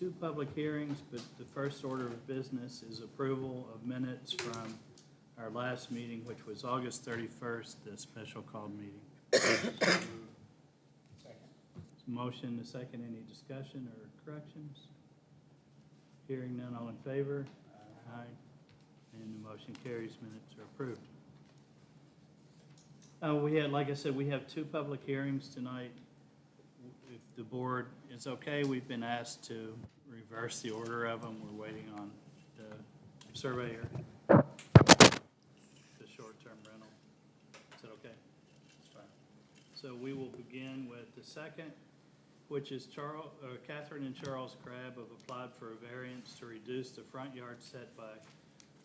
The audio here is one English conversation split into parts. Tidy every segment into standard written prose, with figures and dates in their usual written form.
two public hearings, but the first order of business is approval of minutes from our last meeting, which was August 31st, the special called meeting. Motion to second. Any discussion or corrections? Hearing none, all in favor? Aye. And the motion carries. Minutes are approved. We had, like I said, we have two public hearings tonight. If the board is okay, we've been asked to reverse the order of them. We're waiting on the surveyor, the short-term rental. Is that okay? That's fine. So we will begin with the second, which is Catherine and Charles Crabb have applied for a variance to reduce the front yard setback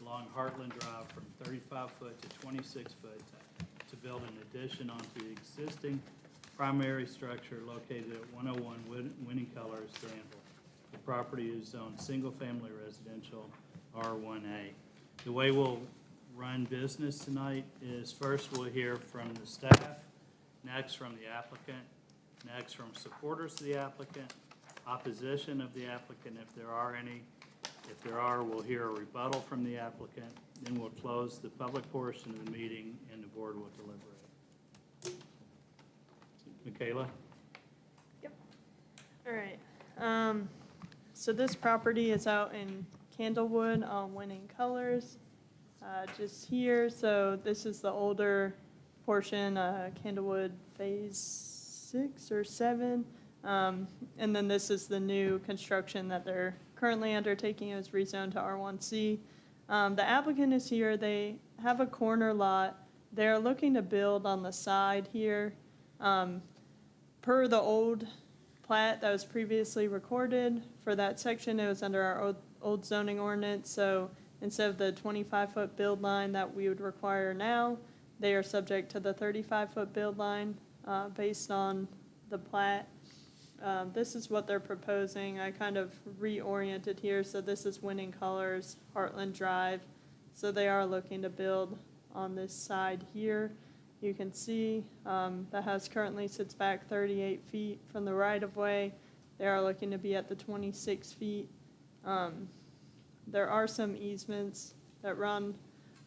along Heartland Drive from 35 foot to 26 foot to build an addition onto the existing primary structure located at 101 Winning Colors, Danville. The property is zoned single-family residential R1A. The way we'll run business tonight is first we'll hear from the staff, next from the applicant, next from supporters of the applicant, opposition of the applicant if there are any. If there are, we'll hear a rebuttal from the applicant, then we'll close the public portion of the meeting and the board will deliberate. Michaela? Yep. All right. So this property is out in Candlewood on Winning Colors, just here. So this is the older portion, Candlewood Phase 6 or 7. And then this is the new construction that they're currently undertaking. It was rezoned to R1C. The applicant is here. They have a corner lot. They're looking to build on the side here. Per the old plat that was previously recorded for that section, it was under our old zoning ordinance. So instead of the 25-foot build line that we would require now, they are subject to the 35-foot build line based on the plat. This is what they're proposing. I kind of reoriented here. So this is Winning Colors, Heartland Drive. So they are looking to build on this side here. You can see the house currently sits back 38 feet from the right-of-way. They are looking to be at the 26 feet. There are some easements that run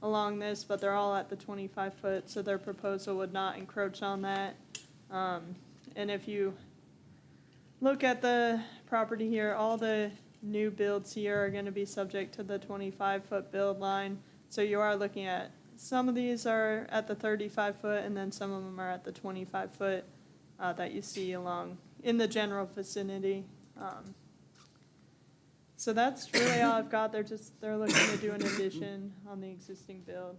along this, but they're all at the 25 foot, so their proposal would not encroach on that. And if you look at the property here, all the new builds here are going to be subject to the 25-foot build line. So you are looking at, some of these are at the 35-foot, and then some of them are at the 25-foot that you see along in the general vicinity. So that's really all I've got. They're looking to do an addition on the existing build.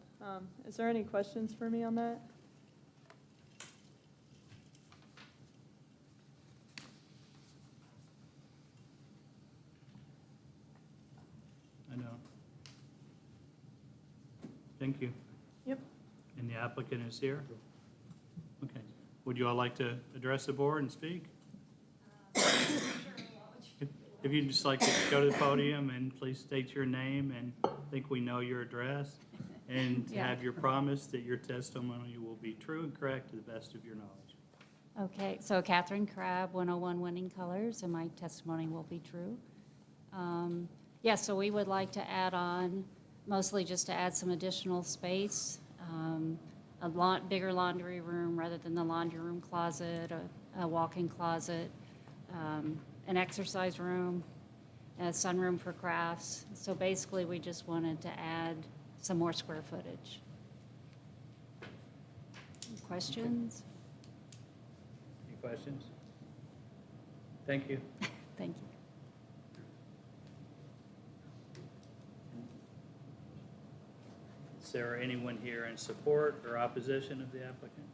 Is there any questions for me on that? I know. Thank you. Yep. And the applicant is here? Okay. Would you all like to address the board and speak? If you'd just like to go to the podium and please state your name and I think we know your address and have your promise that your testimony will be true and correct to the best of your knowledge. Okay, so Catherine Crabb, 101 Winning Colors, and my testimony will be true. So we would like to add on, mostly just to add some additional space, a bigger laundry room rather than the laundry room closet, a walk-in closet, an exercise room, a sunroom for crafts. So basically, we just wanted to add some more square footage. Questions? Any questions? Thank you. Thank you. Is there anyone here in support or opposition of the applicant?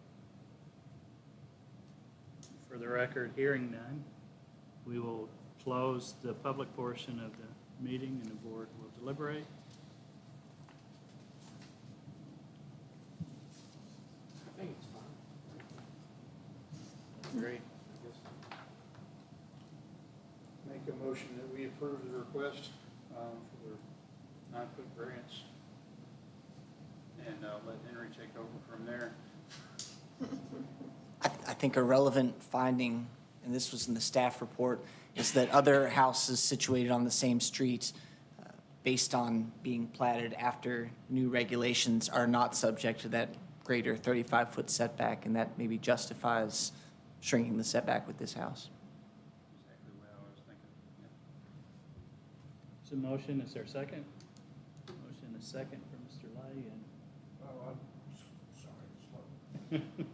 For the record, hearing none, we will close the public portion of the meeting and the board will deliberate. I think it's fine. Great. Make a motion that we approve the request for the 9-foot variance. And let Henry take over from there. I think a relevant finding, and this was in the staff report, is that other houses situated on the same street, based on being platted after new regulations, are not subject to that greater 35-foot setback, and that maybe justifies shrinking the setback with this house. Exactly what I was thinking. Yeah. Is a motion, is there a second? Motion is second for Mr. Lay, Oh, I'm sorry, slow. and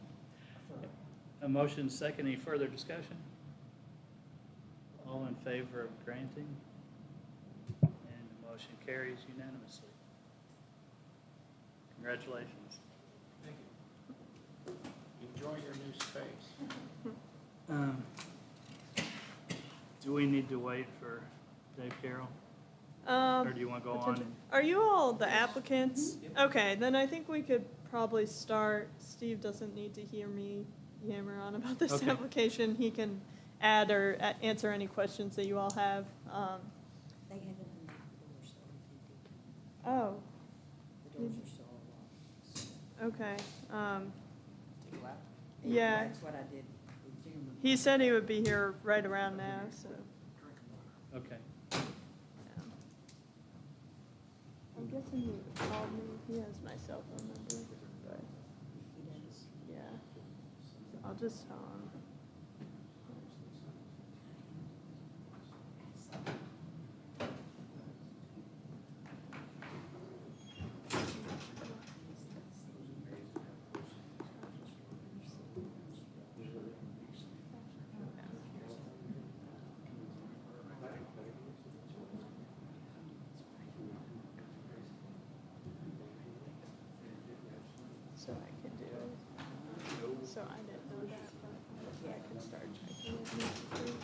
a motion second. Any further discussion? All in favor of granting? And the motion carries unanimously. Congratulations. Thank you. Enjoy your new space. Do we need to wait for Dave Carroll? Or do you want to go on? Are you all the applicants? Okay, then I think we could probably start. Steve doesn't need to hear me yammer on about this Okay. application. He can add or answer any questions that you all have. They haven't unlocked the doors though. Oh, The doors are still locked. okay. Take a lap. Yeah. That's what I did with Jim. He said he would be here right around now, so. Okay. yeah. I'm guessing he called me. He has my cell phone number, but He does. yeah. I'll just tell him. So I can do it. So I didn't know that, but I can start checking it.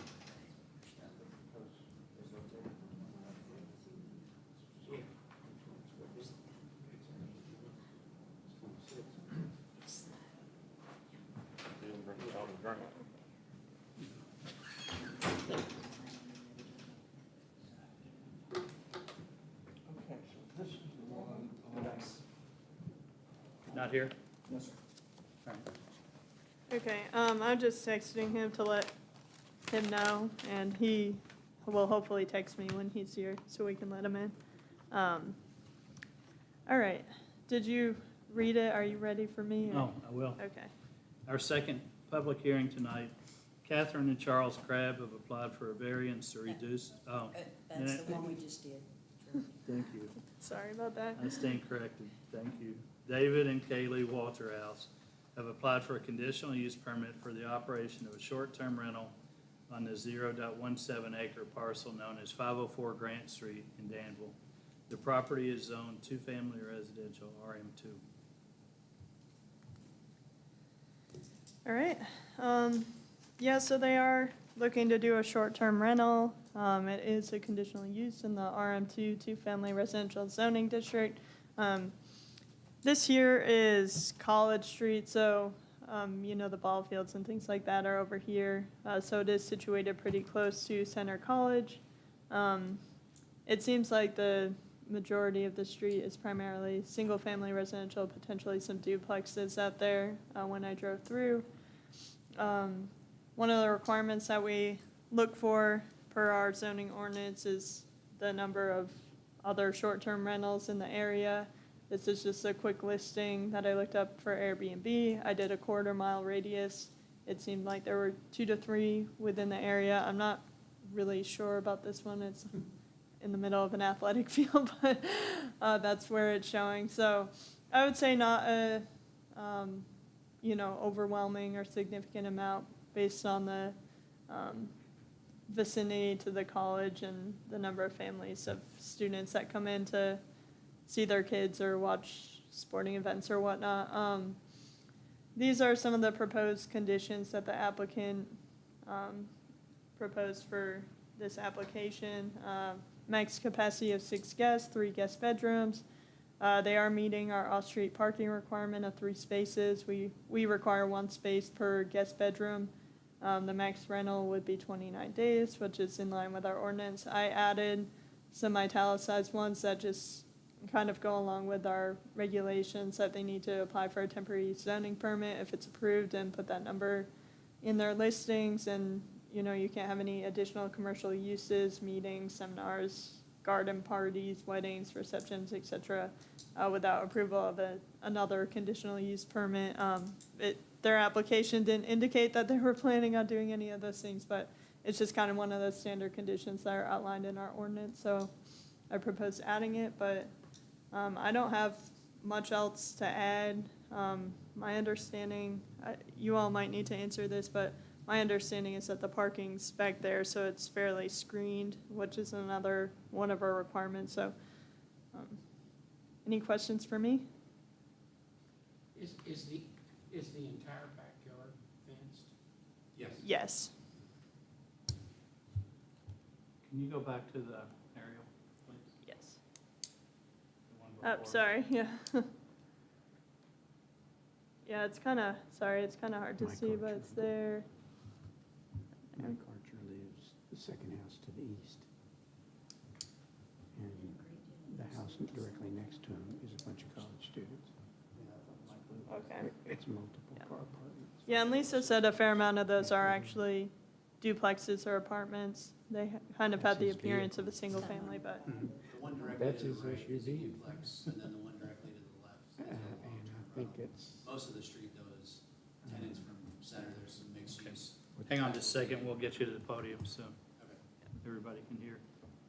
Okay, so this is the one on. Not here? Yes, sir. All right. Okay, I'm just texting him to let him know, and he will hopefully text me when he's here, so we can let him in. All right, did you read it? Are you ready for me? or- Oh, I will. Okay, Our second public hearing tonight, Catherine and Charles Crabb have applied for a variance to reduce, That's the one we just did. thank you. sorry about that. I stand corrected. Thank you. David and Kaylee Waterhouse have applied for a conditional use permit for the operation of a short-term rental on the 0.17 acre parcel known as 504 Grant Street in Danville. The property is zoned two-family residential, RM2. All right, yeah, so they are looking to do a short-term rental. It is a conditional use in the RM2 two-family residential zoning district. This here is College Street, so, the ball fields and things like that are over here. So it is situated pretty close to Center College. It seems like the majority of the street is primarily single-family residential, potentially some duplexes out there when I drove through. One of the requirements that we look for per our zoning ordinance is the number of other short-term rentals in the area. This is just a quick listing that I looked up for Airbnb. I did a 1/4 mile radius. It seemed like there were 2 to 3 within the area. I'm not really sure about this one. It's in the middle of an athletic field, but that's where it's showing. So I would say not a, overwhelming or significant amount based on the vicinity to the college and the number of families of students that come in to see their kids or watch sporting events or whatnot. These are some of the proposed conditions that the applicant proposed for this application. Max capacity of 6 guests, 3 guest bedrooms. They are meeting our off-street parking requirement of 3 spaces. We require 1 space per guest bedroom. The max rental would be 29 days, which is in line with our ordinance. I added some italicized ones that just kind of go along with our regulations that they need to apply for a temporary zoning permit if it's approved and put that number in their listings and you can't have any additional commercial uses, meetings, seminars, garden parties, weddings, receptions, et cetera, without approval of another conditional use permit. Their application didn't indicate that they were planning on doing any of those things, but it's just kind of one of those standard conditions that are outlined in our ordinance, so I propose adding it, but I don't have much else to add. My understanding, you all might need to answer this, but my understanding is that the parking's back there, so it's fairly screened, which is another one of our requirements, so. Any questions for me? Is the entire backyard fenced? Yes. Yes. Can you go back to the aerial, please? Yes. The one Oh, before. sorry, yeah. Yeah, it's kind of hard to Mike see, but Archer. it's there. Mike Archer lives the second house to the east. And the house directly next to him is a bunch of college students. Okay. It's multiple Yeah. car apartments. Yeah, and Lisa said a fair amount of those are actually duplexes or apartments. They kind of had the That's his appearance of a single family, but, The one directly That's to his the right is a SUV. duplex, and then the one directly to the left is a And long-term I think rental. it's. Most of the street though is tenants from center, there's some mixed Okay. use. Hang on just a second, we'll get you to the podium so Okay. everybody can hear.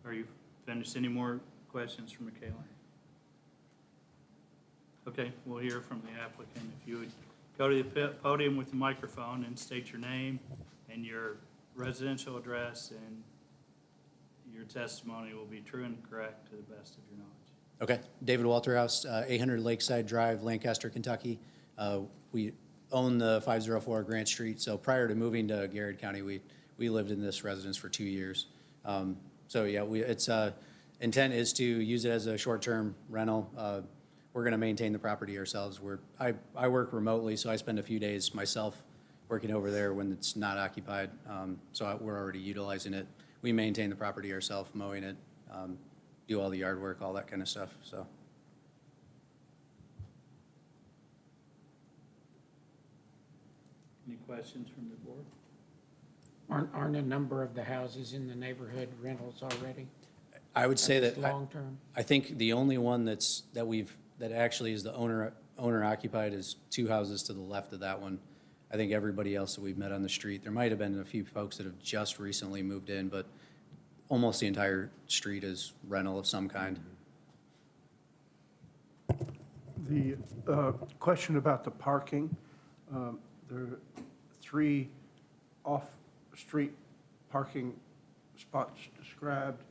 Are you finished? Any more questions for Michaela? Okay, we'll hear from the applicant. If you would go to the podium with the microphone and state your name and your residential address, and your testimony will be true and correct to the best of your knowledge. Okay, David Walterhouse, 800 Lakeside Drive, Lancaster, Kentucky. We own the 504 Grant Street, so prior to moving to Garrett County, we lived in this residence for 2 years. So yeah, its intent is to use it as a short-term rental. We're going to maintain the property ourselves. I work remotely, so I spend a few days myself working over there when it's not occupied, so we're already utilizing it. We maintain the property ourselves, mowing it, do all the yard work, all that kind of stuff, so. Any questions from the board? Aren't a number of the houses in the neighborhood rentals already? I would say that, Long-term? I think the only one that actually is the owner occupied is 2 houses to the left of that one. I think everybody else that we've met on the street, there might have been a few folks that have just recently moved in, but almost the entire street is rental of some kind. The question about the parking, there are 3 off-street parking spots described.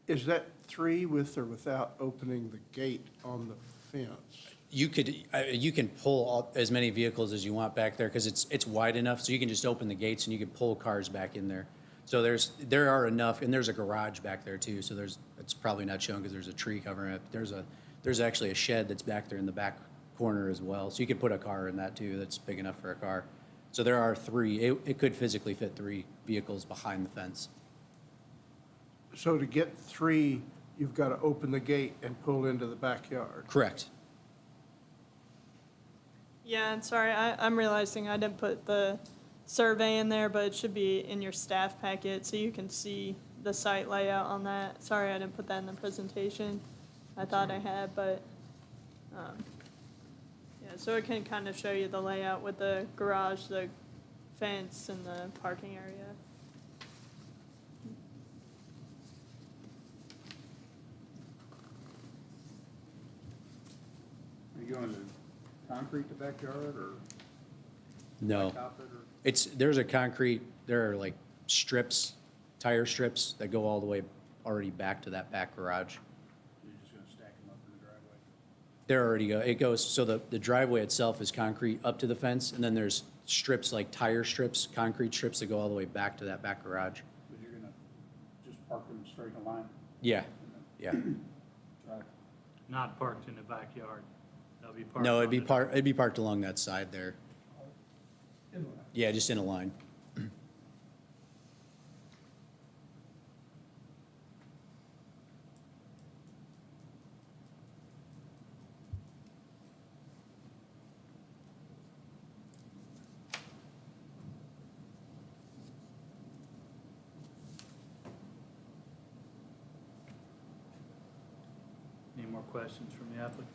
Is that 3 with or without opening the gate on the fence? You can pull as many vehicles as you want back there because it's wide enough, so you can just open the gates and you can pull cars back in there. So there are enough, and there's a garage back there too, so it's probably not shown because there's a tree covering it. There's actually a shed that's back there in the back corner as well, so you could put a car in that too, that's big enough for a car. So there are 3, it could physically fit 3 vehicles behind the fence. So to get 3, you've got to open the gate and pull into the backyard. Correct. yeah, and sorry, I'm realizing I didn't put the survey in there, but it should be in your staff packet, so you can see the site layout on that. Sorry, I didn't put that in the presentation. I thought I had, but, yeah, so it can kind of show you the layout with the garage, the fence, and the parking area. Are you going to concrete the backyard or No. blacktop it or? There are like strips, tire strips that go all the way already back to that back garage. You're just gonna stack them up in the driveway? There already it goes, so the driveway itself is concrete up to the fence, and then there's strips like tire strips, concrete strips that go all the way back to that back garage. But you're gonna just park them straight in a line Yeah, and yeah. then drive? Not parked in the backyard. They'll be parked. No, on the- it'd be parked along that side there. Yeah, just in a line. Any more questions from the applicant?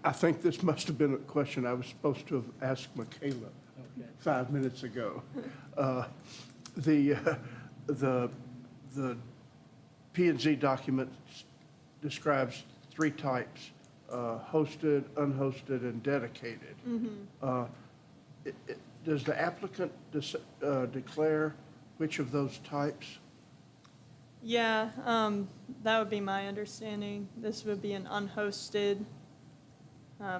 I think this must have been a question I was supposed to have asked Michaela Okay. 5 minutes ago. The P and Z document describes three types, hosted, unhosted, and dedicated. Does the applicant declare which of those types? Yeah, that would be my understanding. This would be an unhosted,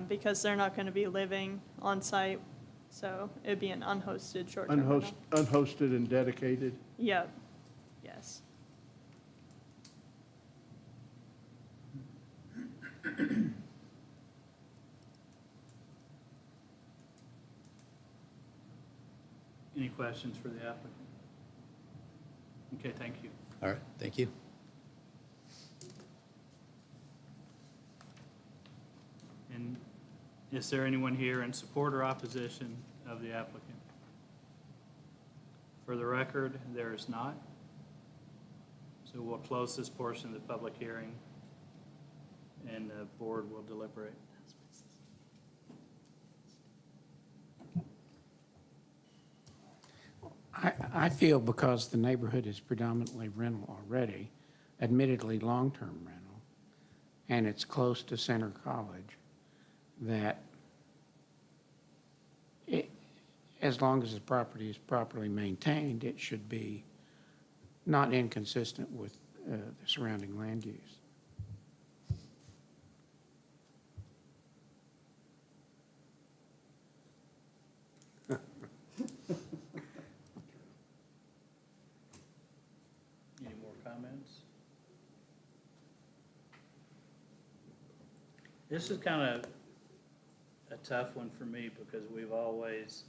because they're not going to be living on site, so it'd be an unhosted short-term rental. Unhosted and dedicated? Yep, yes. Any questions for the applicant? Okay, thank you. All right, thank you. And is there anyone here in support or opposition of the applicant? For the record, there is not. So we'll close this portion of the public hearing, and the board will deliberate. I feel because the neighborhood is predominantly rental already, admittedly long-term rental, and it's close to Center College, that as long as the property is properly maintained, it should be not inconsistent with the surrounding land use. Any more comments? This is kind of a tough one for me because we've always,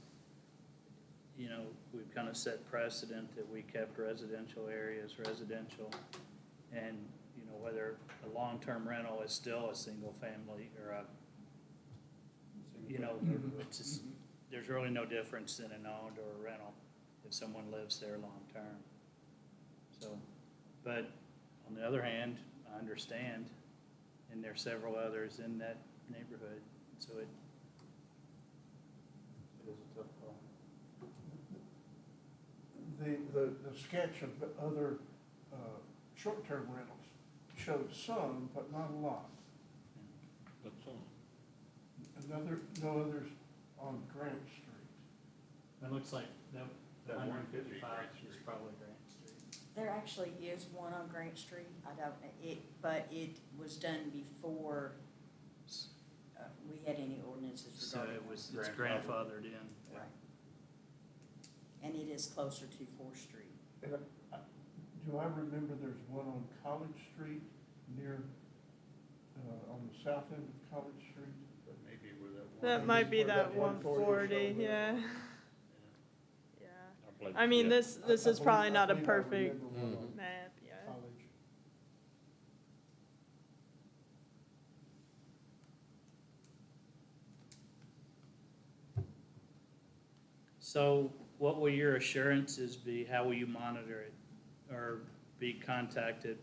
we've kind of set precedent that we kept residential areas residential. And, whether a long-term rental is still a single family or a, it's just, there's really no difference in an owned or a rental if someone lives there long-term. So, but on the other hand, I understand, and there are several others in that neighborhood, so it is a tough call. The sketch of the other short-term rentals showed some, but not a lot. That's all. No others on Grant Street. It looks like that 155 is probably Grant Street. There actually is one on Grant Street. I don't, but it was done before we had any ordinances So regarding. it's grandfathered in. Right. And it is closer to 4th Street. Do I remember there's one on College Street near, on the south end of College Street? That may be where that one. That might be Where that that 140 140, showed up. yeah. Yeah. I mean, this is probably not a perfect map, yeah. College. So what will your assurances be? How will you monitor it? Or be contacted,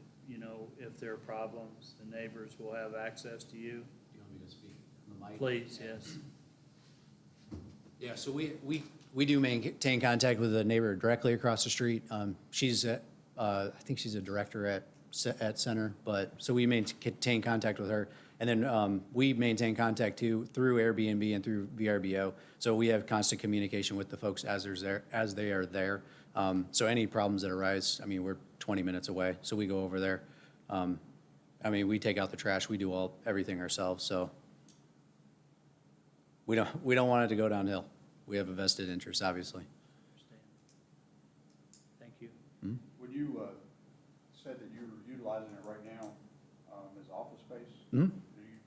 if there are problems? The neighbors will have access to you? Do you want me to speak from the mic? Please, yes. Yeah, so we do maintain contact with the neighbor directly across the street. She's I think she's a director at Center, so we maintain contact with her. And then we maintain contact too through Airbnb and through VRBO. So we have constant communication with the folks as they are there. So any problems that arise, we're 20 minutes away, so we go over there. We take out the trash, we do everything ourselves, so we don't want it to go downhill. We have a vested interest, obviously. Understand. Thank you. When you said that you're utilizing it right now as office space, Mhm. are you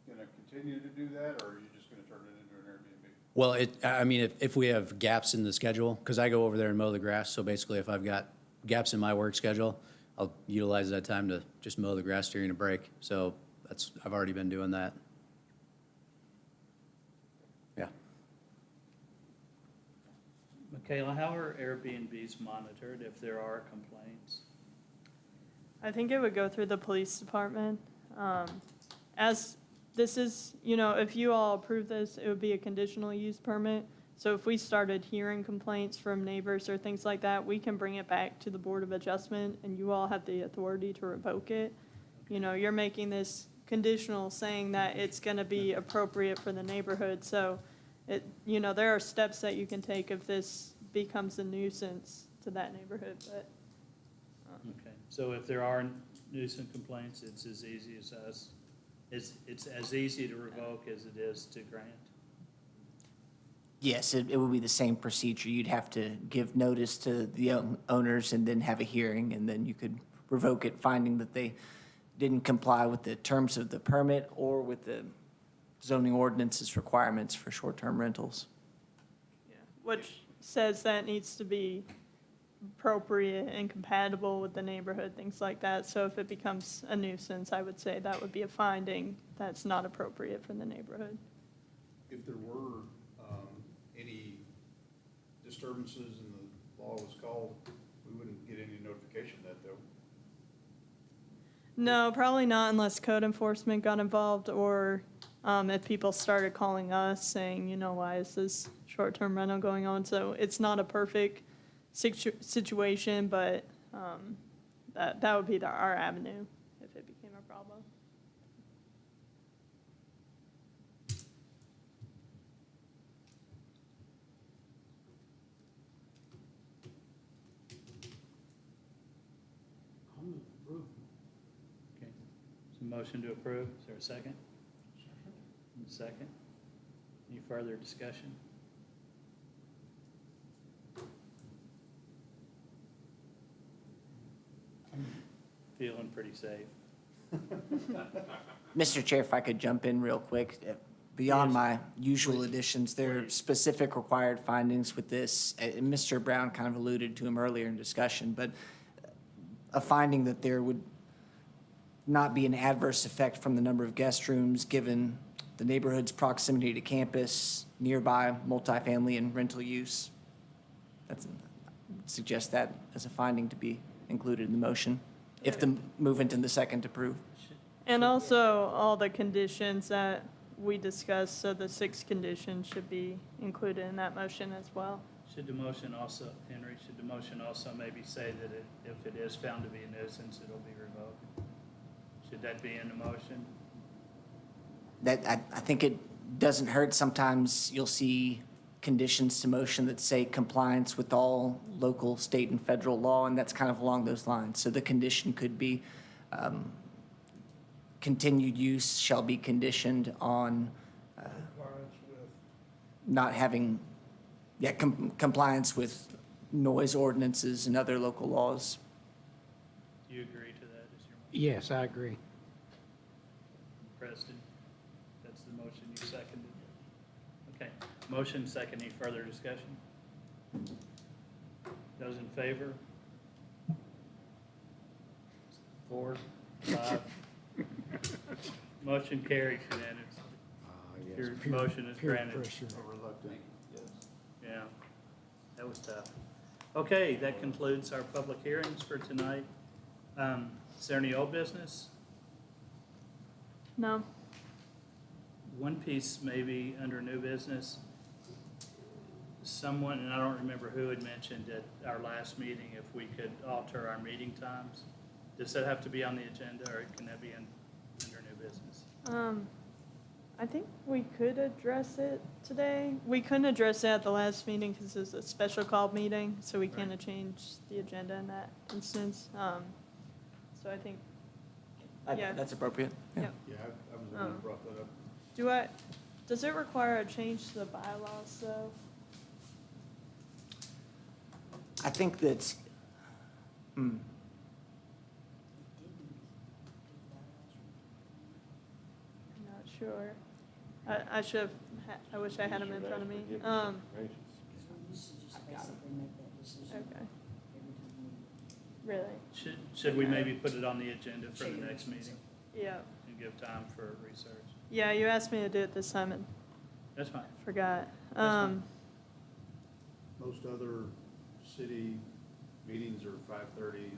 going to continue to do that, or are you just going to turn it into an Airbnb? Well, if we have gaps in the schedule, because I go over there and mow the grass, so basically if I've got gaps in my work schedule, I'll utilize that time to just mow the grass during a break. So I've already been doing that. Yeah. Michaela, how are Airbnbs monitored if there are complaints? I think it would go through the police department. As this is, if you all approve this, it would be a conditional use permit. So if we started hearing complaints from neighbors or things like that, we can bring it back to the Board of Adjustment, and you all have the authority to revoke it. You're making this conditional, saying that it's going to be appropriate for the neighborhood. So there are steps that you can take if this becomes a nuisance to that neighborhood, but. Okay, so if there are nuisance complaints, it's as easy as us, it's as easy to revoke as it is to grant? Yes, it would be the same procedure. You'd have to give notice to the owners and then have a hearing, and then you could revoke it, finding that they didn't comply with the terms of the permit or with the zoning ordinance's requirements for short-term rentals. Which says that needs to be appropriate and compatible with the neighborhood, things like that. So if it becomes a nuisance, I would say that would be a finding that's not appropriate for the neighborhood. If there were any disturbances and the law was called, we wouldn't get any notification of that, though. No, probably not unless code enforcement got involved, or if people started calling us saying, why is this short-term rental going on? So it's not a perfect situation, but that would be our avenue if it became a problem. Okay, so motion to approve, is there a second? Second. Any further discussion? Feeling pretty safe. Mr. Chair, if I could jump in real quick, beyond Yes. my usual additions, there are Please. specific required findings with this. And Mr. Brown kind of alluded to them earlier in discussion, but a finding that there would not be an adverse effect from the number of guest rooms given the neighborhood's proximity to campus, nearby multifamily and rental use. Suggest that as a finding to be included in the motion, if the movement in the second approve. And also, all the conditions that we discussed, so the 6 conditions should be included in that motion as well. Should the motion also, Henry, should the motion also maybe say that if it is found to be a nuisance, it'll be revoked? Should that be in the motion? I think it doesn't hurt. Sometimes you'll see conditions to motion that say compliance with all local, state, and federal law, and that's kind of along those lines. So the condition could be continued use shall be conditioned on not having, compliance with noise ordinances and other local laws. Do you agree to that as your motion? Yes, I agree. Preston, that's the motion you seconded. Okay, motion second, any further discussion? Those in favor? 4, 5. Motion carries unanimously. Your motion is granted. Reluctant, yes. Yeah, that was tough. Okay, that concludes our public hearings for tonight. Is there any old business? No? One piece maybe under new business, someone, and I don't remember who had mentioned at our last meeting, if we could alter our meeting times. Does that have to be on the agenda, or can that be under new business? I think we could address it today. We couldn't address it at the last meeting because it's a special call meeting, so we can't change the agenda in that instance. So I think, Yeah. That's appropriate. yeah. Yeah, I was the one who brought that up. Does it require a change to the bylaws, though? I think that, I'm not sure. I should have, I wish I had them in front of me. We used to just basically make that decision Okay, every time we. really? Should we maybe put it on the agenda for the next meeting Yeah. and give time for research? Yeah, you asked me to do it this time and That's fine. forgot. fine. Most other city meetings are 5:30.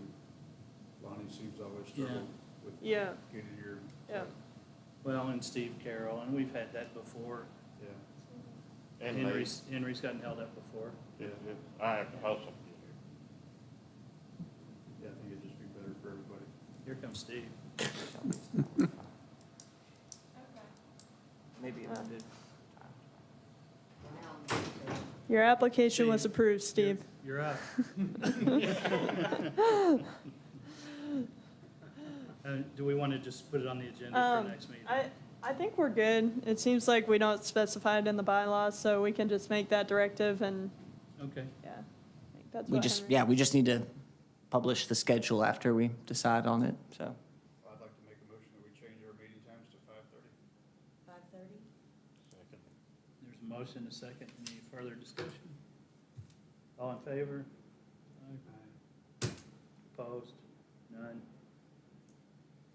Lonnie seems to always struggle with Yeah, getting your. yeah. Well, and Steve Carroll, and we've had that before. Yeah. And Henry's gotten held up before. I have to hustle. Yeah, I think it'd just be better for everybody. Here comes Steve. Maybe a limited. Your application was Steve, approved, Steve. You're up. Do we want to just put it on the agenda for next meeting? I think we're good. It seems like we don't specify it in the bylaws, so we can just make that directive and, Okay, yeah. I think that's We what just, Henry- yeah, we just need to publish the schedule after we decide on it, so. I'd like to make a motion that we change our meeting times to 5:30. 5:30? there's a motion, a second. Any further discussion? All in favor? Aye. Opposed? None.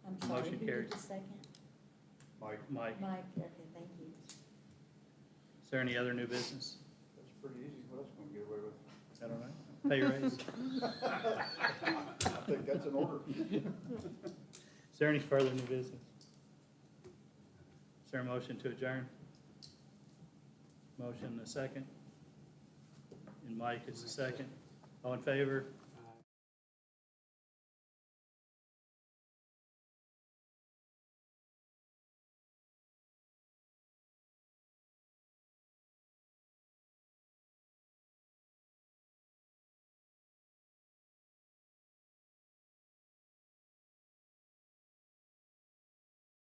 I'm sorry, Motion who carries. did the second? Mike, Mike, Mike, okay, thank you. is there any other new business? that's pretty easy. What else can we get away with? I don't know. Pay raise? I think that's an order. Is there any further new business? Is there a motion to adjourn? Motion, a second. And Mike is the second. All in favor?